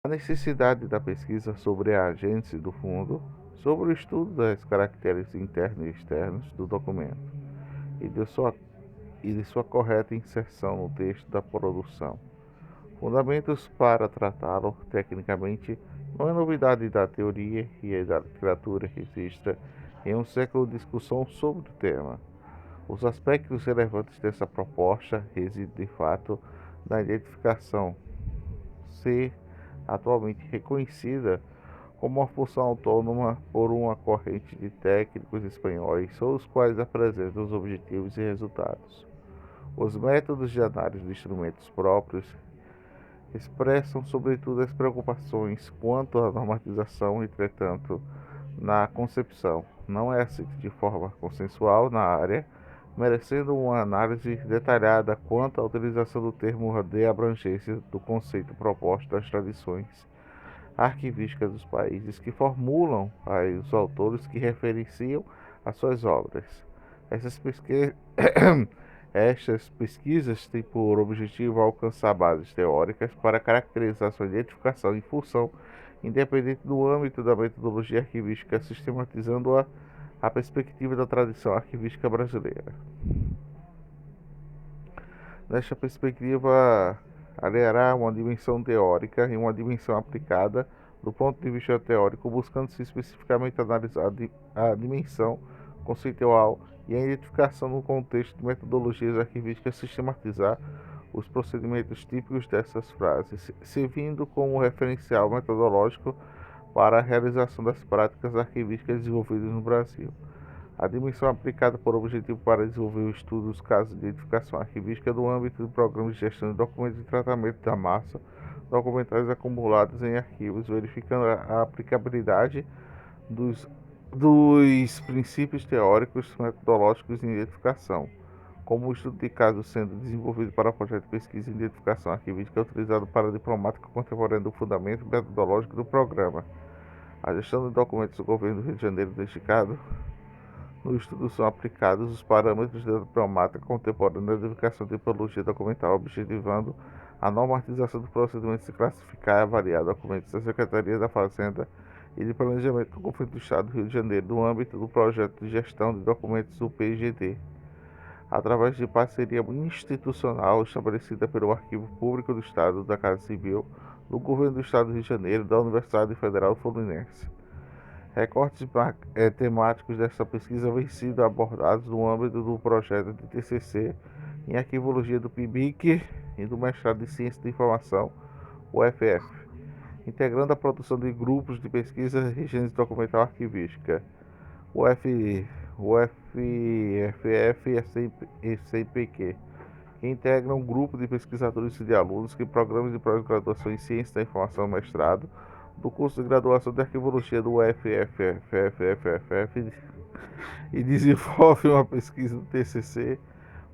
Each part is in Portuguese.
A necessidade da pesquisa sobre a gênese do fundo, sobre o estudo das caracteres internos e externos do documento e de sua correta inserção no texto da produção. Fundamentos para tratá-lo tecnicamente não é novidade da teoria e da literatura registra em um século de discussão sobre o tema. Os aspectos relevantes dessa proposta residem, de fato, na identificação ser atualmente reconhecida como uma função autônoma por uma corrente de técnicos espanhóis, os quais apresentam os objetivos e resultados. Os métodos de análise de instrumentos próprios expressam, sobretudo, as preocupações quanto à normatização, entretanto, na concepção, não é aceita de forma consensual na área, merecendo uma análise detalhada quanto à utilização do termo de abrangência do conceito proposto das tradições arquivísticas dos países que formulam os autores que referenciam as suas obras. Essas pesquisas Estas pesquisas têm por objetivo alcançar bases teóricas para caracterizar sua identificação e função, independente do âmbito da metodologia arquivística, sistematizando-a à perspectiva da tradição arquivística brasileira. Nesta perspectiva, aliará uma dimensão teórica e uma dimensão aplicada do ponto de vista teórico, buscando-se especificamente analisar a dimensão conceitual e a identificação no contexto de metodologias arquivísticas, sistematizar os procedimentos típicos dessas frases, servindo como referencial metodológico para a realização das práticas arquivísticas desenvolvidas no Brasil. A dimensão aplicada por objetivo para desenvolver o estudo dos casos de identificação arquivística no âmbito do programa de gestão de documentos de tratamento da massa documentais acumulados em arquivos, verificando a aplicabilidade dos princípios teóricos metodológicos em identificação, como o estudo de casos sendo desenvolvido para o projeto de pesquisa em identificação arquivística utilizado para a diplomática contemporânea do fundamento metodológico do programa. A gestão de documentos do governo do Rio de Janeiro dedicado no estudo são aplicados os parâmetros da diplomática contemporânea da identificação de tipologia documental, objetivando a normatização do procedimento de classificar e avaliar documentos da Secretaria da Fazenda e de Planejamento do Governo do Estado do Rio de Janeiro no âmbito do projeto de gestão de documentos do PGD, através de parceria institucional estabelecida pelo Arquivo Público do Estado, da Casa Civil, do Governo do Estado do Rio de Janeiro e da Universidade Federal Fluminense. Recortes temáticos dessa pesquisa vêm sido abordados no âmbito do projeto de TCC em Arquivologia do PIBIC e do Mestrado em Ciência da Informação, UFF, integrando a produção de grupos de pesquisa em gênese documental arquivística, UFFF e CPQ, que integram um grupo de pesquisadores e de alunos que programas de pós-graduação em Ciência da Informação mestrado do curso de graduação de Arquivologia do UFFF e desenvolve uma pesquisa do TCC,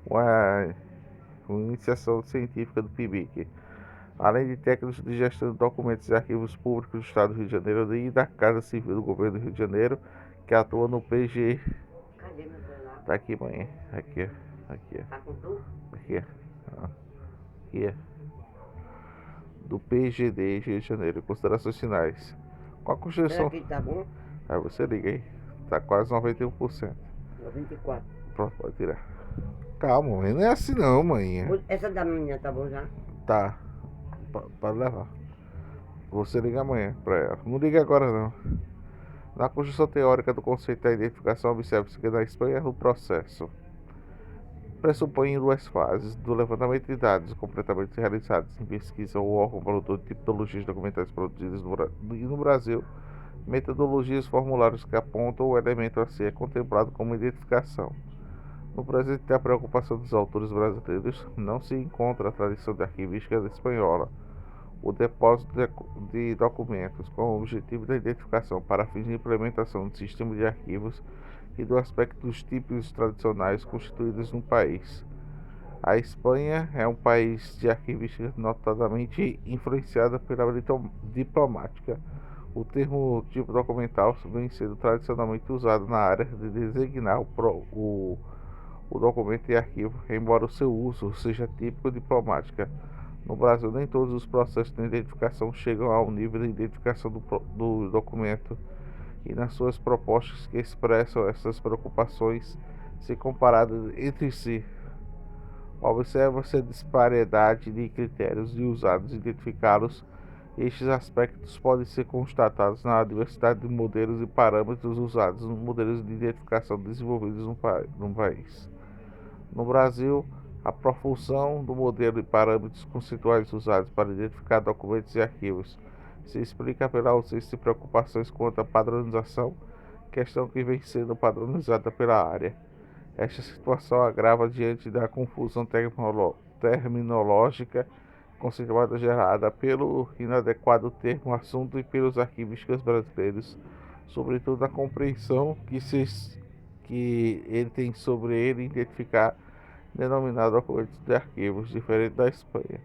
uma iniciação científica do PIBIC, além de técnicos de gestão de documentos e arquivos públicos do Estado do Rio de Janeiro e da Casa Civil do Governo do Rio de Janeiro, que atua no PG. Cadê meu celular? Tá aqui, mãe. Aqui. Tá com tu? Aqui. Aqui. Do PGD Rio de Janeiro. Considerações finais. Com a Será Constituição. que tá bom? Aí você liga aí. Tá quase 91%. 94. Pronto, pode tirar. Calma, mãe. Não é assim não, mãe. Essa da manhã tá bom já? Tá. Pode levar. Você liga amanhã pra ela. Não liga agora não. Na construção teórica do conceito da identificação, observa-se que na Espanha o processo pressupõe duas fases do levantamento de dados completamente realizados em pesquisa ou órgão produtor de tipologias documentais produzidas no Brasil, metodologias formulários que apontam o elemento a ser contemplado como identificação. No presente, a preocupação dos autores brasileiros não se encontra a tradição de arquivística espanhola, o depósito de documentos com o objetivo da identificação para fins de implementação do sistema de arquivos e do aspecto dos tipos tradicionais constituídos no país. A Espanha é um país de arquivística notadamente influenciada pela diplomática. O termo tipo documental vem sendo tradicionalmente usado na área de designar o documento de arquivo, embora o seu uso seja típico diplomática. No Brasil, nem todos os processos de identificação chegam ao nível de identificação do documento e nas suas propostas que expressam essas preocupações se comparadas entre si. Observa-se a disparidade de critérios usados identificá-los. Estes aspectos podem ser constatados na diversidade de modelos e parâmetros usados nos modelos de identificação desenvolvidos no país. No Brasil, a profusão do modelo e parâmetros conceituais usados para identificar documentos e arquivos se explica pela ausência de preocupações quanto à padronização, questão que vem sendo padronizada pela área. Esta situação agrava diante da confusão terminológica conceituada gerada pelo inadequado termo assunto e pelos arquivistas brasileiros, sobretudo a compreensão que ele tem sobre ele identificar denominado documentos de arquivos, diferente da Espanha,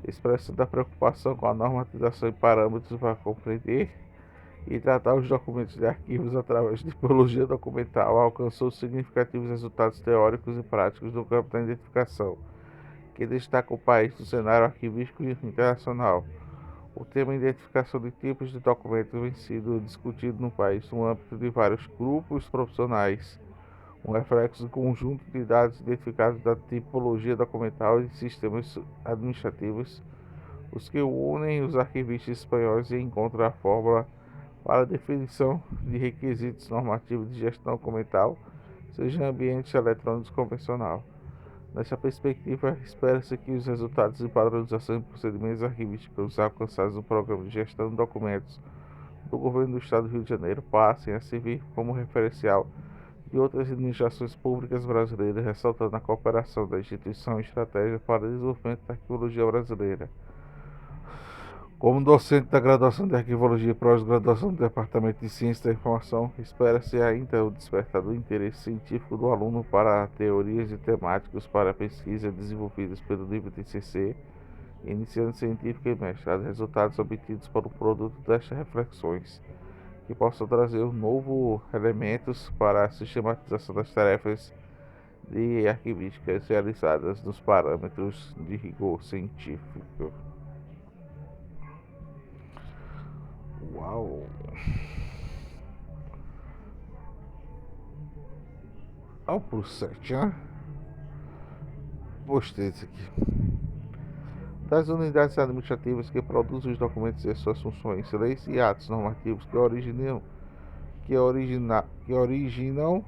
expressando a preocupação com a normatização e parâmetros para compreender e tratar os documentos de arquivos através de tipologia documental, alcançou significativos resultados teóricos e práticos no campo da identificação, que destaca o país no cenário arquivístico internacional. O tema identificação de tipos de documentos vem sendo discutido no país no âmbito de vários grupos profissionais, um reflexo do conjunto de dados identificados da tipologia documental e sistemas administrativos, os que unem os arquivistas espanhóis e encontram a fórmula para a definição de requisitos normativos de gestão documental, seja em ambiente eletrônico convencional. Nessa perspectiva, espera-se que os resultados de padronização de procedimentos arquivísticos alcançados no Programa de Gestão de Documentos do Governo do Estado do Rio de Janeiro passem a servir como referencial de outras administrações públicas brasileiras, ressaltando a cooperação da instituição e estratégia para o desenvolvimento da arquivologia brasileira. Como docente da graduação de Arquivologia e pós-graduação do Departamento de Ciência da Informação, espera-se ainda o despertar do interesse científico do aluno para teorias e temáticos para a pesquisa desenvolvidas pelo nível TCC, iniciante científico e mestrado, resultados obtidos para o produto destas reflexões, que possam trazer novos elementos para a sistematização das tarefas de arquivísticas realizadas nos parâmetros de rigor científico. Uau! Vamos pro 7, né? Gostei disso aqui. Das unidades administrativas que produzem os documentos e suas funções, leis e atos normativos que originaram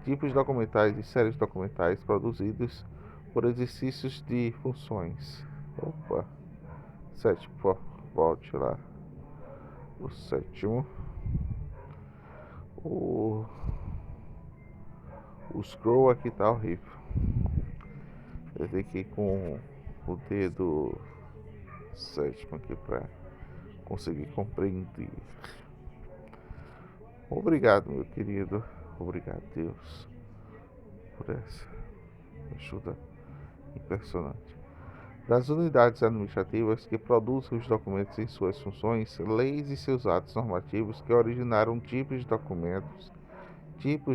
tipos documentais e séries documentais produzidos por exercícios de funções. Opa! 7, volte lá. O sétimo. O scroll aqui tá horrível. Eu tenho que ir com o dedo sétimo aqui para conseguir compreender. Obrigado, meu querido. Obrigado, Deus, por essa ajuda impressionante. Das unidades administrativas que produzem os documentos em suas funções, leis e seus atos normativos que originaram tipos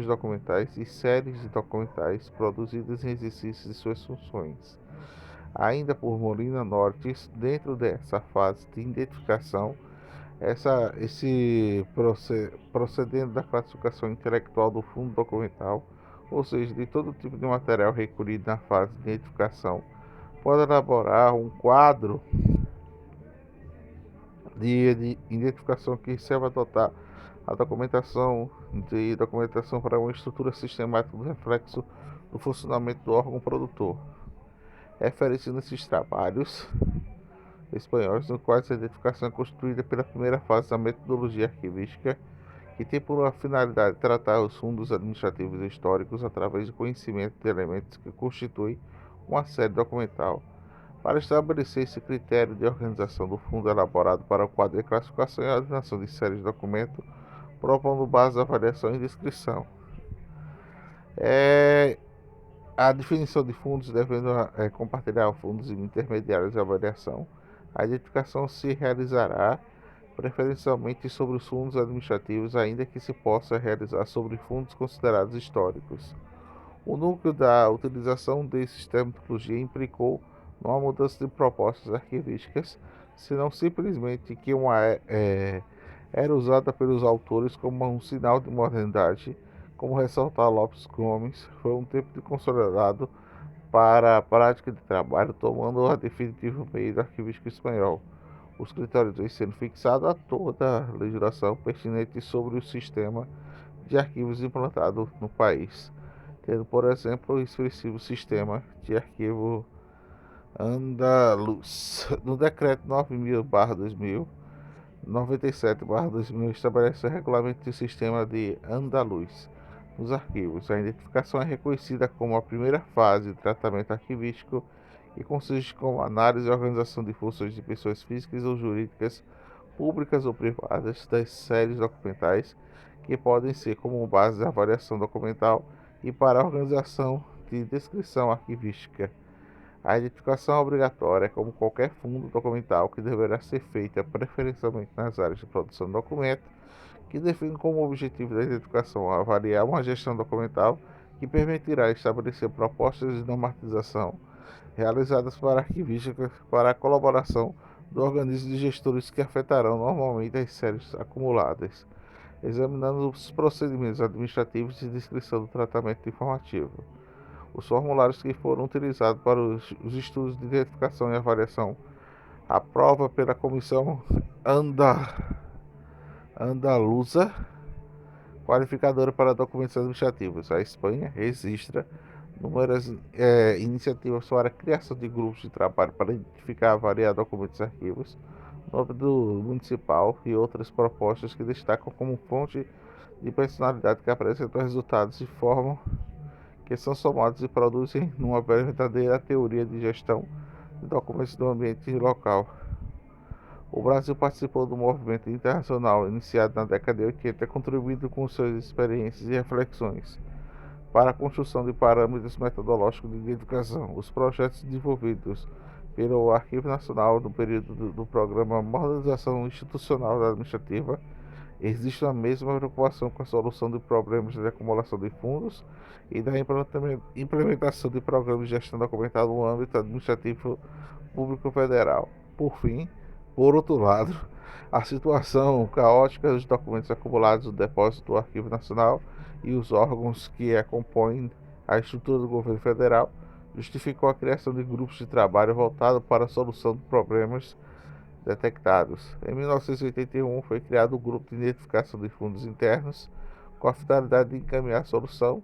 documentais e séries de documentais produzidas em exercício de suas funções. Ainda por Molina Nortes, dentro dessa fase de identificação, procedendo da classificação intelectual do fundo documental, ou seja, de todo tipo de material recolhido na fase de identificação, pode elaborar um quadro de identificação que serve a adotar a documentação para uma estrutura sistemática do reflexo do funcionamento do órgão produtor. Refere-se nesses trabalhos espanhóis, nos quais a identificação é constituída pela primeira fase da metodologia arquivística, que tem por finalidade tratar os fundos administrativos e históricos através do conhecimento de elementos que constituem uma série documental. Para estabelecer esse critério de organização do fundo elaborado para o quadro de classificação e ordenação de séries de documento, propondo base de avaliação e descrição. A definição de fundos devendo compartilhar fundos intermediários de avaliação. A identificação se realizará preferencialmente sobre os fundos administrativos, ainda que se possa realizar sobre fundos considerados históricos. O núcleo da utilização desse sistema de metodologia implicou não há mudança de propostas arquivísticas, senão simplesmente que era usada pelos autores como um sinal de modernidade, como ressaltar Lopes Gomes, foi um tempo de consolidado para a prática de trabalho, tomando a definitivo meio do arquivístico espanhol. Os critérios vêm sendo fixados a toda a legislação pertinente sobre o sistema de arquivos implantado no país, tendo, por exemplo, o expressivo sistema de arquivo andaluz. No decreto 9.000/2000, 97/2000 estabelece o regulamento do sistema de andaluz nos arquivos. A identificação é reconhecida como a primeira fase de tratamento arquivístico e consiste como análise e organização de funções de pessoas físicas ou jurídicas, públicas ou privadas, das séries documentais que podem ser como base da avaliação documental e para a organização de descrição arquivística. A identificação é obrigatória, como qualquer fundo documental, que deverá ser feita preferencialmente nas áreas de produção de documento, que define como objetivo da identificação avaliar uma gestão documental que permitirá estabelecer propostas de normatização realizadas para arquivística para a colaboração do organismo de gestores que afetarão normalmente as séries acumuladas, examinando os procedimentos administrativos de descrição do tratamento informativo. Os formulários que foram utilizados para os estudos de identificação e avaliação aprova pela Comissão Andaluza Qualificadora para Documentos Administrativos. A Espanha registra inúmeras iniciativas para a criação de grupos de trabalho para identificar e avaliar documentos e arquivos, nome do municipal e outras propostas que destacam como fonte de personalidade que apresentam resultados e formam que são somados e produzem uma verdadeira teoria de gestão de documentos do ambiente local. O Brasil participou do movimento internacional iniciado na década de 80, contribuindo com suas experiências e reflexões para a construção de parâmetros metodológicos de identificação. Os projetos desenvolvidos pelo Arquivo Nacional no período do programa Modernização Institucional da Administrativa existe a mesma preocupação com a solução de problemas de acumulação de fundos e da implementação de programas de gestão documental no âmbito administrativo público federal. Por outro lado, a situação caótica dos documentos acumulados no depósito do Arquivo Nacional e os órgãos que compõem a estrutura do governo federal justificou a criação de grupos de trabalho voltados para a solução de problemas detectados. Em 1981 foi criado o Grupo de Identificação de Fundos Internos, com a finalidade de encaminhar a solução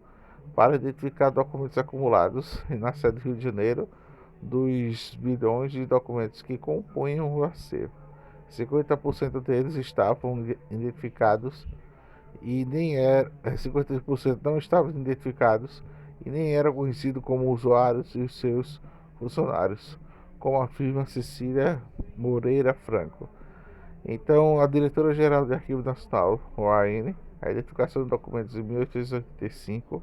para identificar documentos acumulados na sede do Rio de Janeiro dos bilhões de documentos que compunham o acervo. 50% deles estavam identificados e nem era, 50% não estavam identificados e nem eram conhecidos como usuários e os seus funcionários, como afirma Cecília Moreira Franco. Então, a diretora-geral do Arquivo Nacional, OAN, a identificação de documentos em 1885,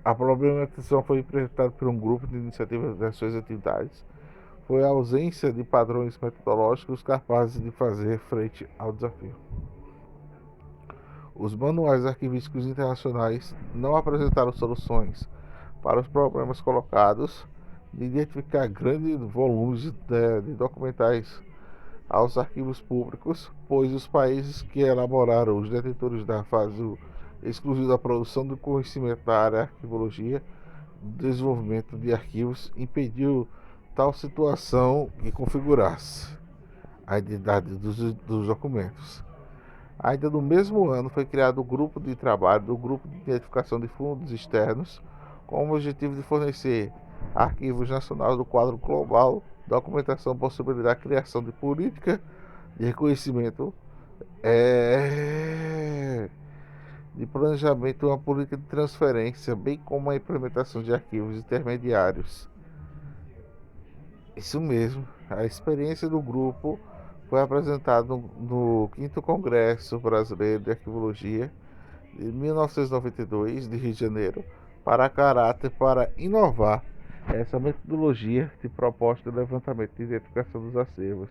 a problematização foi implementada por um grupo de iniciativas das suas atividades, foi a ausência de padrões metodológicos capazes de fazer frente ao desafio. Os manuais arquivísticos internacionais não apresentaram soluções para os problemas colocados de identificar grandes volumes de documentais aos arquivos públicos, pois os países que elaboraram os detentores da fase exclusiva da produção do conhecimento da área arquivologia, desenvolvimento de arquivos, impediu tal situação que configurasse a identidade dos documentos. Ainda no mesmo ano foi criado o grupo de trabalho do Grupo de Identificação de Fundos Externos, com o objetivo de fornecer arquivos nacionais do quadro global, documentação, possibilitar a criação de política de reconhecimento, de planejamento, uma política de transferência, bem como a implementação de arquivos intermediários. Isso mesmo, a experiência do grupo foi apresentada no 5º Congresso Brasileiro de Arquivologia de 1992, de Rio de Janeiro, para inovar essa metodologia de proposta de levantamento e identificação dos acervos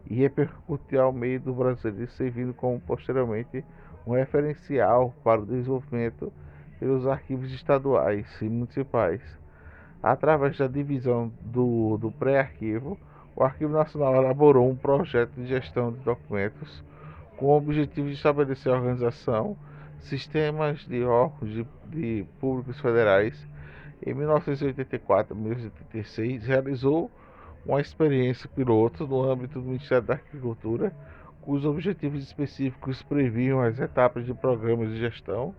e repercutir ao meio do brasileiro, servindo como posteriormente um referencial para o desenvolvimento pelos arquivos estaduais e municipais. Através da divisão do pré-arquivo, o Arquivo Nacional elaborou um projeto de gestão de documentos com o objetivo de estabelecer a organização, sistemas de órgãos de públicos federais. Em 1984 e 1986, realizou uma experiência piloto no âmbito do Ministério da Agricultura, cujos objetivos específicos previam as etapas de programas de gestão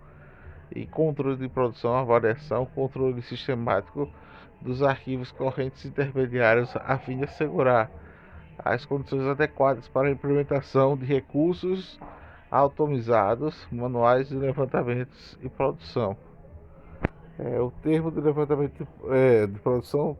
e controle de produção, avaliação, controle sistemático dos arquivos correntes intermediários, a fim de assegurar as condições adequadas para a implementação de recursos automatizados, manuais de levantamentos e produção. O termo de levantamento de produção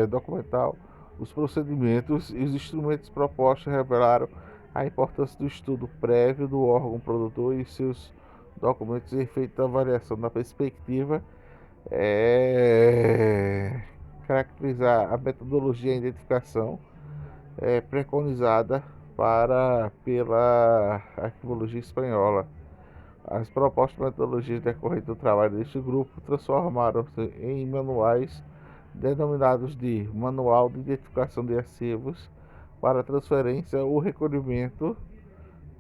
documental, os procedimentos e os instrumentos propostos revelaram a importância do estudo prévio do órgão produtor e seus documentos e efeito da avaliação da perspectiva, caracterizar a metodologia e a identificação preconizada pela arquivologia espanhola. As propostas de metodologias decorrentes do trabalho deste grupo transformaram-se em manuais denominados de Manual de Identificação de Arquivos para Transferência ou Recolhimento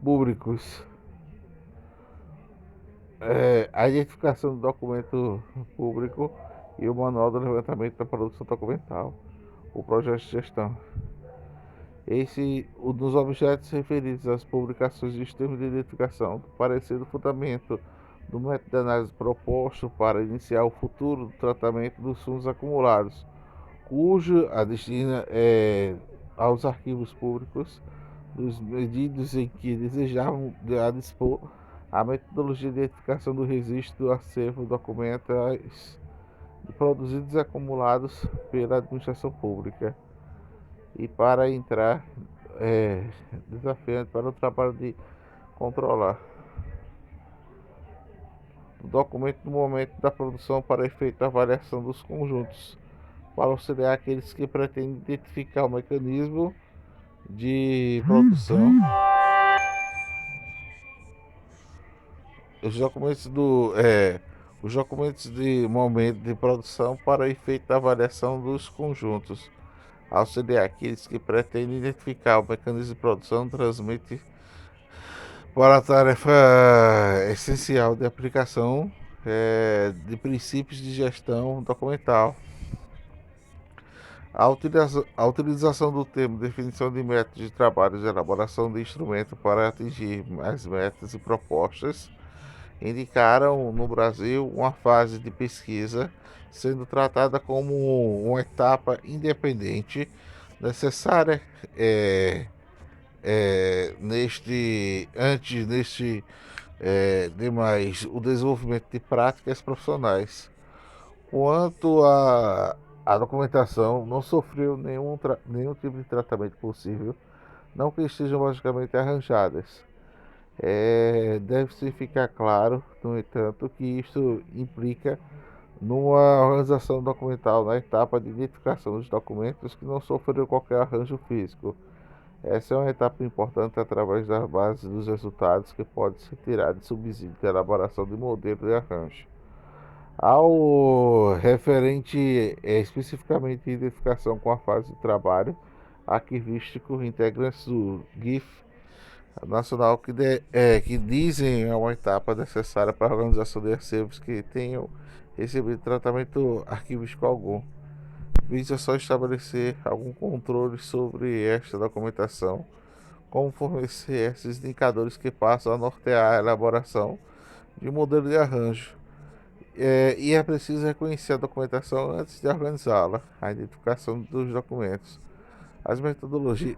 Públicos. A identificação do documento público e o Manual do Levantamento da Produção Documental. O projeto de gestão. Um dos objetos referidos às publicações de sistemas de identificação do parecer do fundamento do método de análise proposto para iniciar o futuro tratamento dos fundos acumulados, cujo a destina é aos arquivos públicos dos medidos em que desejavam dispor a metodologia de identificação do registro do acervo documentais produzidos e acumulados pela administração pública. E para entrar desafiante para o trabalho de controlar o documento no momento da produção para efeito da avaliação dos conjuntos, para auxiliar aqueles que pretendem identificar o mecanismo de produção, os documentos de momento de produção para efeito da avaliação dos conjuntos, auxiliar aqueles que pretendem identificar o mecanismo de produção, transmite para a tarefa essencial de aplicação de princípios de gestão documental. A utilização do termo definição de métodos de trabalho e elaboração de instrumentos para atingir as metas e propostas indicaram no Brasil uma fase de pesquisa sendo tratada como uma etapa independente necessária demais o desenvolvimento de práticas profissionais. Quanto à documentação, não sofreu nenhum tipo de tratamento possível, não que estejam logicamente arranjadas. Deve-se ficar claro, no entanto, que isto implica numa organização documental na etapa de identificação dos documentos que não sofreu qualquer arranjo físico. Essa é uma etapa importante através da base dos resultados que pode ser tirado de subsídio de elaboração de modelo de arranjo. Ao referente especificamente à identificação com a fase de trabalho arquivístico, integrantes do GIF nacional que dizem é uma etapa necessária para a organização de arquivos que tenham recebido tratamento arquivístico algum. Visa só estabelecer algum controle sobre esta documentação, como fornecer esses indicadores que passam a nortear a elaboração de um modelo de arranjo. E é preciso reconhecer a documentação antes de organizá-la, a identificação dos documentos, as metodologias.